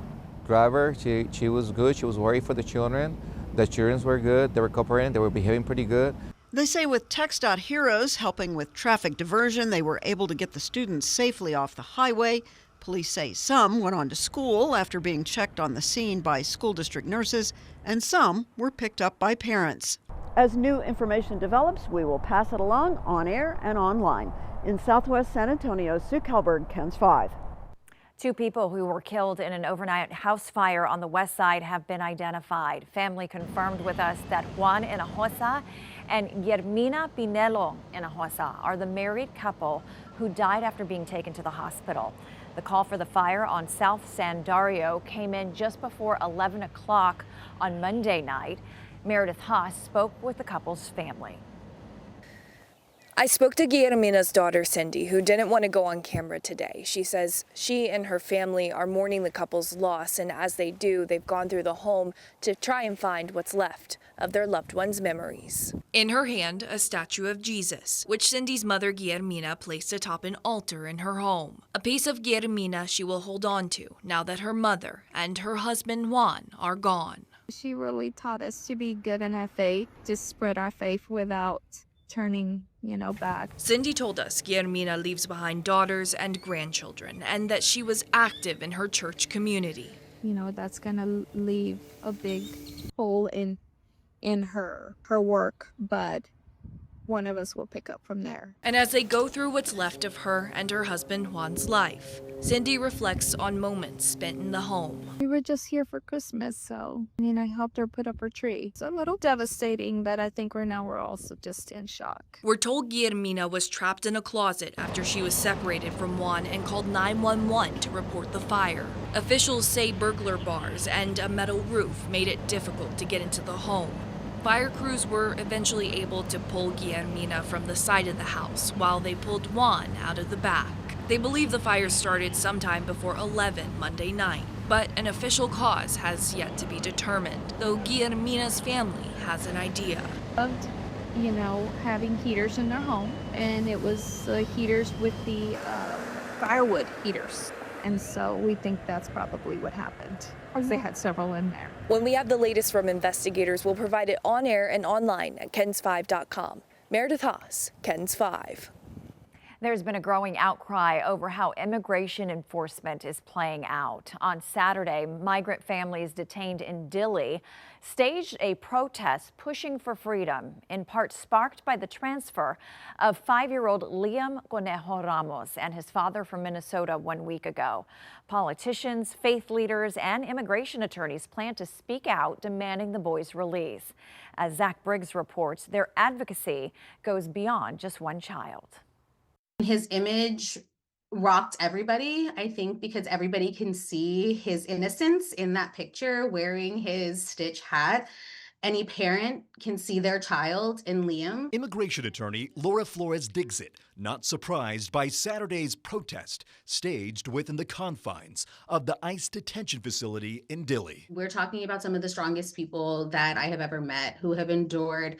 Speaker 9: driver, she was good. She was worried for the children. The children were good. They were cooperating. They were behaving pretty good.
Speaker 8: They say with TxDOT Heroes helping with traffic diversion, they were able to get the students safely off the highway. Police say some went on to school after being checked on the scene by school district nurses, and some were picked up by parents.
Speaker 7: As new information develops, we will pass it along on air and online. In Southwest San Antonio, Sue Kalberg, KENS 5.
Speaker 5: 2 people who were killed in an overnight house fire on the west side have been identified. Family confirmed with us that Juan Hinojosa and Guillermina Pinelo Hinojosa are the married couple who died after being taken to the hospital. The call for the fire on South San Dario came in just before 11 o'clock on Monday night. Meredith Haas spoke with the couple's family.
Speaker 19: I spoke to Guillermina's daughter, Cindy, who didn't want to go on camera today. She says she and her family are mourning the couple's loss, and as they do, they've gone through the home to try and find what's left of their loved ones' memories.
Speaker 24: In her hand, a statue of Jesus, which Cindy's mother, Guillermina, placed atop an altar in her home. A piece of Guillermina she will hold on to now that her mother and her husband, Juan, are gone.
Speaker 29: She really taught us to be good in our faith, to spread our faith without turning, back.
Speaker 24: Cindy told us Guillermina leaves behind daughters and grandchildren, and that she was active in her church community.
Speaker 29: That's gonna leave a big hole in her work, but one of us will pick up from there.
Speaker 24: And as they go through what's left of her and her husband Juan's life, Cindy reflects on moments spent in the home.
Speaker 29: We were just here for Christmas, so I helped her put up her tree. It's a little devastating, but I think we're also just in shock.
Speaker 24: We're told Guillermina was trapped in a closet after she was separated from Juan and called 911 to report the fire. Officials say burglar bars and a metal roof made it difficult to get into the home. Fire crews were eventually able to pull Guillermina from the side of the house while they pulled Juan out of the back. They believe the fire started sometime before 11 Monday night, but an official cause has yet to be determined, though Guillermina's family has an idea.
Speaker 29: Loved, having heaters in their home, and it was heaters with the firewood heaters. And so we think that's probably what happened, because they had several in there.
Speaker 19: When we have the latest from investigators, we'll provide it on air and online at KENS5.com. Meredith Haas, KENS 5.
Speaker 5: There's been a growing outcry over how immigration enforcement is playing out. On Saturday, migrant families detained in Dilley staged a protest pushing for freedom, in part sparked by the transfer of 5-year-old Liam Conejo Ramos and his father from Minnesota 1 week ago. Politicians, faith leaders, and immigration attorneys plan to speak out demanding the boys' release. As Zach Briggs reports, their advocacy goes beyond just one child.
Speaker 6: His image rocked everybody, I think, because everybody can see his innocence in that picture wearing his Stitch hat. Any parent can see their child in Liam.
Speaker 10: Immigration attorney Laura Flores-Dixit not surprised by Saturday's protest staged within the confines of the ICE detention facility in Dilley.
Speaker 6: We're talking about some of the strongest people that I have ever met who have endured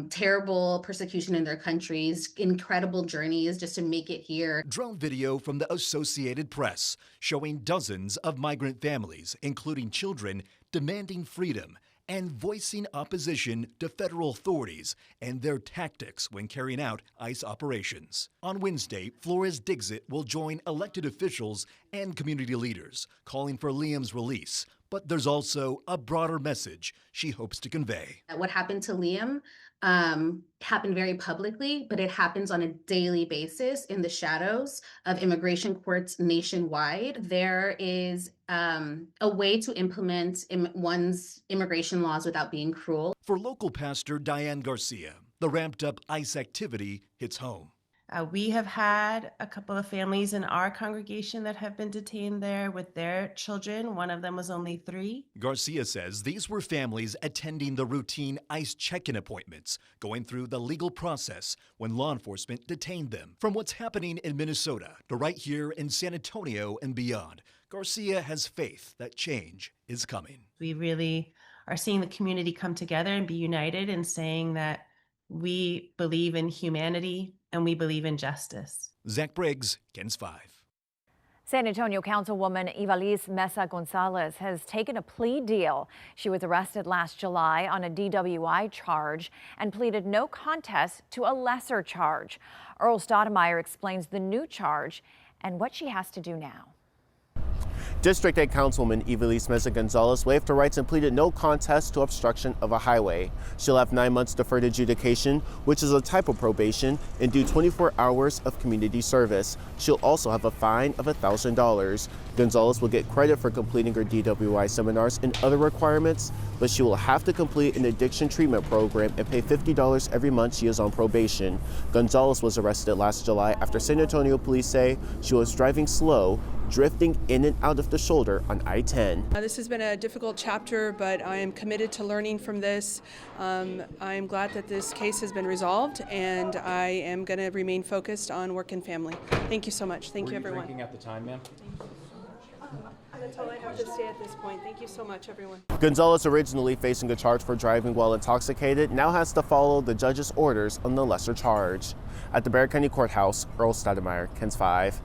Speaker 6: terrible persecution in their countries, incredible journeys just to make it here.
Speaker 10: Drone video from the Associated Press showing dozens of migrant families, including children, demanding freedom and voicing opposition to federal authorities and their tactics when carrying out ICE operations. On Wednesday, Flores-Dixit will join elected officials and community leaders calling for Liam's release. But there's also a broader message she hopes to convey.
Speaker 6: What happened to Liam happened very publicly, but it happens on a daily basis in the shadows of immigration courts nationwide. There is a way to implement one's immigration laws without being cruel.
Speaker 10: For local pastor Diane Garcia, the ramped up ICE activity hits home.
Speaker 11: We have had a couple of families in our congregation that have been detained there with their children. One of them was only 3.
Speaker 10: Garcia says these were families attending the routine ICE check-in appointments, going through the legal process when law enforcement detained them. From what's happening in Minnesota to right here in San Antonio and beyond, Garcia has faith that change is coming.
Speaker 11: We really are seeing the community come together and be united in saying that we believe in humanity and we believe in justice.
Speaker 10: Zach Briggs, KENS 5.
Speaker 5: San Antonio Councilwoman Ivalis Mesa Gonzalez has taken a plea deal. She was arrested last July on a DWI charge and pleaded no contest to a lesser charge. Earl Stoudemire explains the new charge and what she has to do now.
Speaker 12: District 8 Councilwoman Ivalis Mesa Gonzalez waived her rights and pleaded no contest to obstruction of a highway. She'll have 9 months deferred adjudication, which is a type of probation, and do 24 hours of community service. She'll also have a fine of $1,000. Gonzalez will get credit for completing her DWI seminars and other requirements, but she will have to complete an addiction treatment program and pay $50 every month she is on probation. Gonzalez was arrested last July after San Antonio police say she was driving slow, drifting in and out of the shoulder on I-10.
Speaker 13: This has been a difficult chapter, but I am committed to learning from this. I am glad that this case has been resolved, and I am going to remain focused on work and family. Thank you so much. Thank you, everyone.
Speaker 14: Were you drinking at the time, ma'am?
Speaker 13: That's all I have to say at this point. Thank you so much, everyone.
Speaker 12: Gonzalez, originally facing a charge for driving while intoxicated, now has to follow the judge's orders on the lesser charge. At the Bexar County Courthouse, Earl Stoudemire, KENS 5.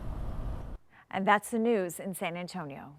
Speaker 5: And that's the news in San Antonio.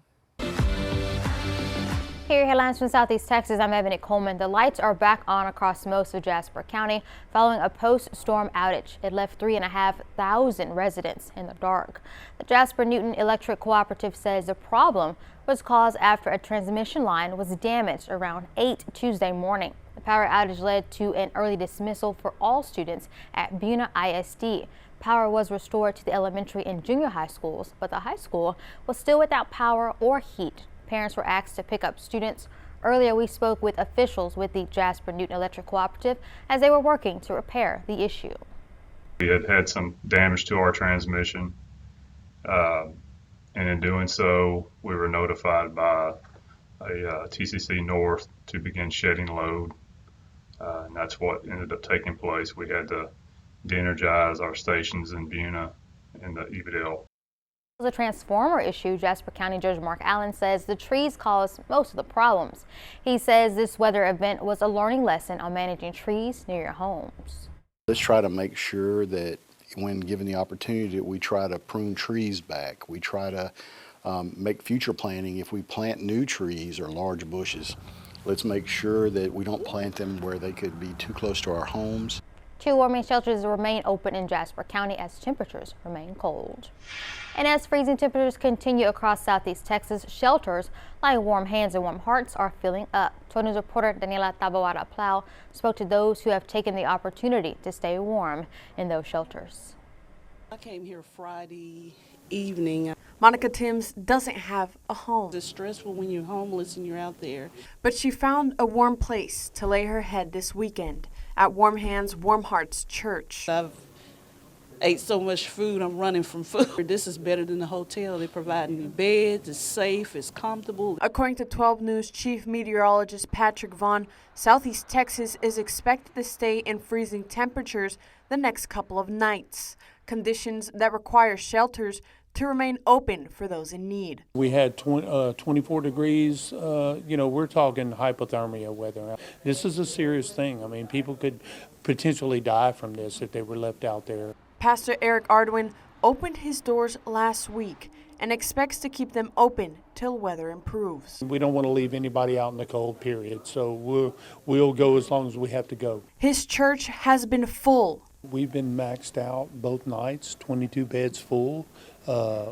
Speaker 15: Here are headlines from Southeast Texas. I'm Evan Coleman. The lights are back on across most of Jasper County following a post-storm outage. It left 3,500 residents in the dark. The Jasper Newton Electric Cooperative says the problem was caused after a transmission line was damaged around 8 Tuesday morning. The power outage led to an early dismissal for all students at Buna ISD. Power was restored to the elementary and junior high schools, but the high school was still without power or heat. Parents were asked to pick up students. Earlier, we spoke with officials with the Jasper Newton Electric Cooperative as they were working to repair the issue.
Speaker 17: We had some damage to our transmission, and in doing so, we were notified by a TCC North to begin shedding load And that's what ended up taking place. We had to de-energize our stations in Buna and the Evadale.
Speaker 1: The transformer issue, Jasper County Judge Mark Allen says the trees caused most of the problems. He says this weather event was a learning lesson on managing trees near your homes.
Speaker 2: Let's try to make sure that when given the opportunity, we try to prune trees back. We try to make future planting. If we plant new trees or large bushes, let's make sure that we don't plant them where they could be too close to our homes.
Speaker 1: 2 warming shelters remain open in Jasper County as temperatures remain cold. And as freezing temperatures continue across southeast Texas, shelters like Warm Hands and Warm Hearts are filling up. 12 News reporter Daniela Taboada Plow spoke to those who have taken the opportunity to stay warm in those shelters.
Speaker 14: I came here Friday evening. Monica Timms doesn't have a home. It's stressful when you're homeless and you're out there.
Speaker 16: But she found a warm place to lay her head this weekend at Warm Hands, Warm Hearts Church.
Speaker 14: I've ate so much food, I'm running from food. This is better than the hotel. They provide me beds, it's safe, it's comfortable.
Speaker 16: According to 12 News Chief Meteorologist Patrick Vaughn, Southeast Texas is expected to stay in freezing temperatures the next couple of nights, conditions that require shelters to remain open for those in need.
Speaker 18: We had 24 degrees, we're talking hypothermia weather. This is a serious thing. I mean, people could potentially die from this if they were left out there.
Speaker 16: Pastor Eric Ardwin opened his doors last week and expects to keep them open till weather improves.
Speaker 18: We don't want to leave anybody out in the cold, period, so we'll go as long as we have to go.
Speaker 16: His church has been full.
Speaker 18: We've been maxed out both nights, 22 beds full,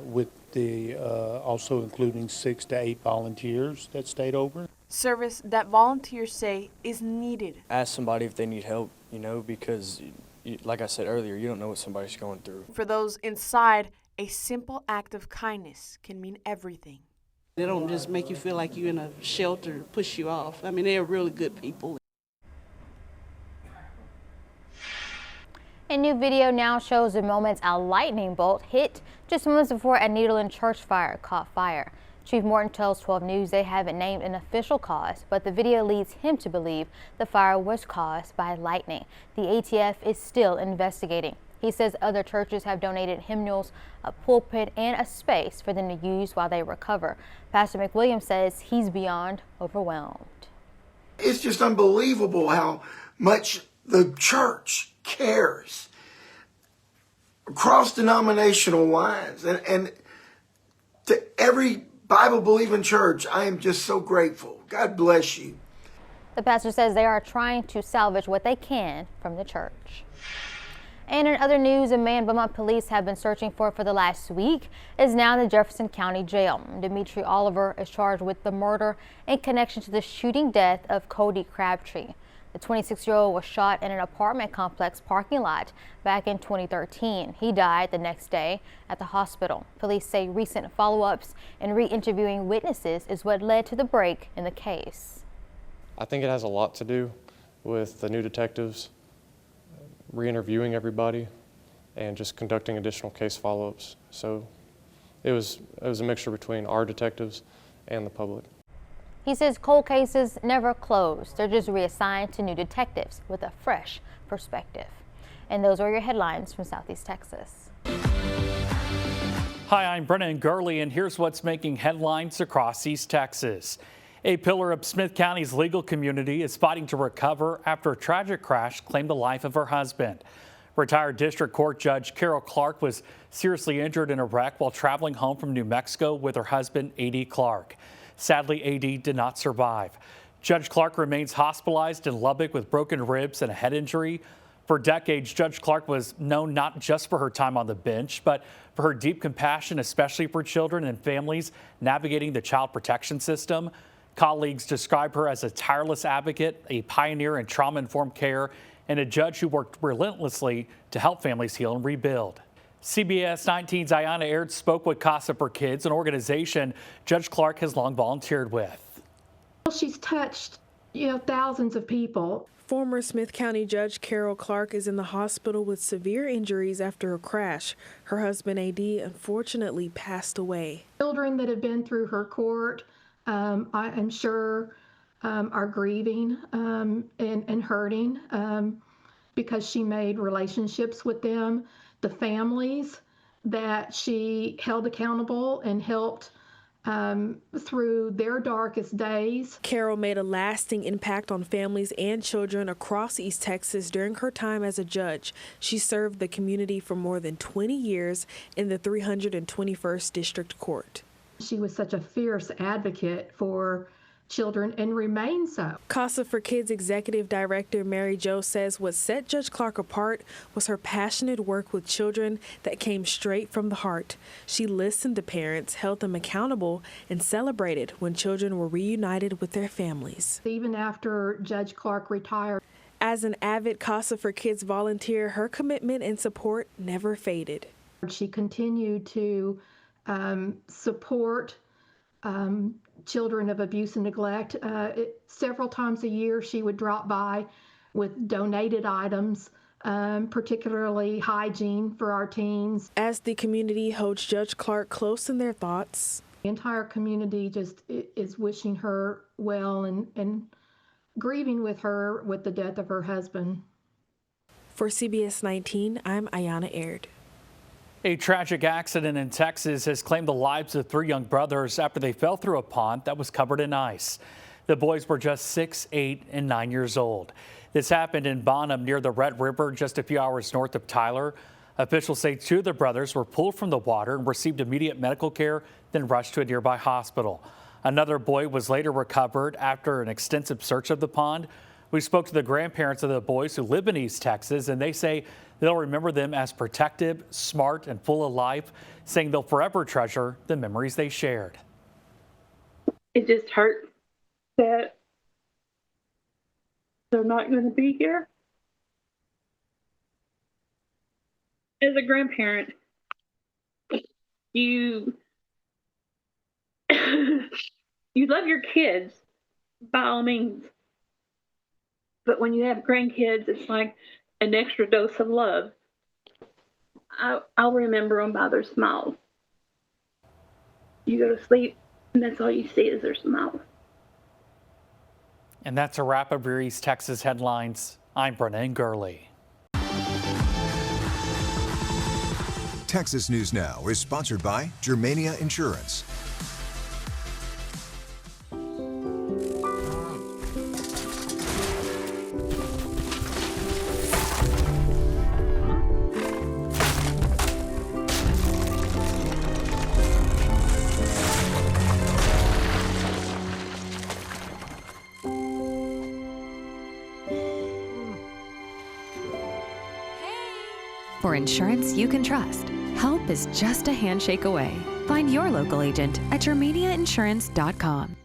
Speaker 18: with the also including 6 to 8 volunteers that stayed over.
Speaker 16: Service that volunteers say is needed.
Speaker 20: Ask somebody if they need help, because like I said earlier, you don't know what somebody's going through.
Speaker 16: For those inside, a simple act of kindness can mean everything.
Speaker 14: They don't just make you feel like you're in a shelter, push you off. I mean, they're really good people.
Speaker 1: A new video now shows the moments a lightning bolt hit just moments before a Needleland church fire caught fire. Chief Morton tells 12 News they haven't named an official cause, but the video leads him to believe the fire was caused by lightning. The ATF is still investigating. He says other churches have donated hymnals, a pulpit, and a space for them to use while they recover. Pastor McWilliams says he's beyond overwhelmed.
Speaker 22: It's just unbelievable how much the church cares across denominational lines, and to every Bible-believing church, I am just so grateful. God bless you.
Speaker 1: The pastor says they are trying to salvage what they can from the church. And in other news, a man Beaumont police have been searching for the last week is now in the Jefferson County Jail. Dimitri Oliver is charged with the murder in connection to the shooting death of Cody Crabtree. The 26-year-old was shot in an apartment complex parking lot back in 2013. He died the next day at the hospital. Police say recent follow-ups and re-interviewing witnesses is what led to the break in the case.
Speaker 27: I think it has a lot to do with the new detectives re-interviewing everybody and just conducting additional case follow-ups. So it was a mixture between our detectives and the public.
Speaker 1: He says cold cases never close. They're just reassigned to new detectives with a fresh perspective. And those are your headlines from Southeast Texas.
Speaker 28: Hi, I'm Brennan Gurley, and here's what's making headlines across East Texas. A pillar of Smith County's legal community is fighting to recover after a tragic crash claimed the life of her husband. Retired District Court Judge Carol Clark was seriously injured in a wreck while traveling home from New Mexico with her husband, A.D. Clark. Sadly, A.D. did not survive. Judge Clark remains hospitalized in Lubbock with broken ribs and a head injury. For decades, Judge Clark was known not just for her time on the bench, but for her deep compassion, especially for children and families navigating the child protection system. Colleagues describe her as a tireless advocate, a pioneer in trauma-informed care, and a judge who worked relentlessly to help families heal and rebuild. CBS 19's Ayanna Aird spoke with Casa for Kids, an organization Judge Clark has long volunteered with.
Speaker 30: She's touched, thousands of people.
Speaker 31: Former Smith County Judge Carol Clark is in the hospital with severe injuries after a crash. Her husband, A.D., unfortunately passed away.
Speaker 30: Children that have been through her court, I am sure are grieving and hurting because she made relationships with them, the families that she held accountable and helped through their darkest days.
Speaker 31: Carol made a lasting impact on families and children across East Texas during her time as a judge. She served the community for more than 20 years in the 321st District Court.
Speaker 30: She was such a fierce advocate for children and remains so.
Speaker 31: Casa for Kids Executive Director Mary Jo says what set Judge Clark apart was her passionate work with children that came straight from the heart. She listened to parents, held them accountable, and celebrated when children were reunited with their families.
Speaker 30: Even after Judge Clark retired.
Speaker 31: As an avid Casa for Kids volunteer, her commitment and support never faded.
Speaker 30: She continued to support children of abuse and neglect. Several times a year, she would drop by with donated items, particularly hygiene for our teens.
Speaker 31: As the community holds Judge Clark close in their thoughts,
Speaker 30: the entire community just is wishing her well and grieving with her with the death of her husband.
Speaker 31: For CBS 19, I'm Ayana Aird.
Speaker 28: A tragic accident in Texas has claimed the lives of 3 young brothers after they fell through a pond that was covered in ice. The boys were just 6, 8, and 9 years old. This happened in Bonham near the Red River, just a few hours north of Tyler. Officials say 2 of the brothers were pulled from the water and received immediate medical care, then rushed to a nearby hospital. Another boy was later recovered after an extensive search of the pond. We spoke to the grandparents of the boys who live in East Texas, and they say they'll remember them as protective, smart, and full of life, saying they'll forever treasure the memories they shared.
Speaker 3: It just hurts that they're not going to be here. As a grandparent, you love your kids by all means. But when you have grandkids, it's like an extra dose of love. I'll remember them by their smiles. You go to sleep, and that's all you see is their smiles.
Speaker 28: And that's a wrap of your East Texas headlines. I'm Brennan Gurley.
Speaker 4: Texas News Now is sponsored by Germania Insurance.
Speaker 7: For insurance you can trust, help is just a handshake away. Find your local agent at germaniainsurance.com.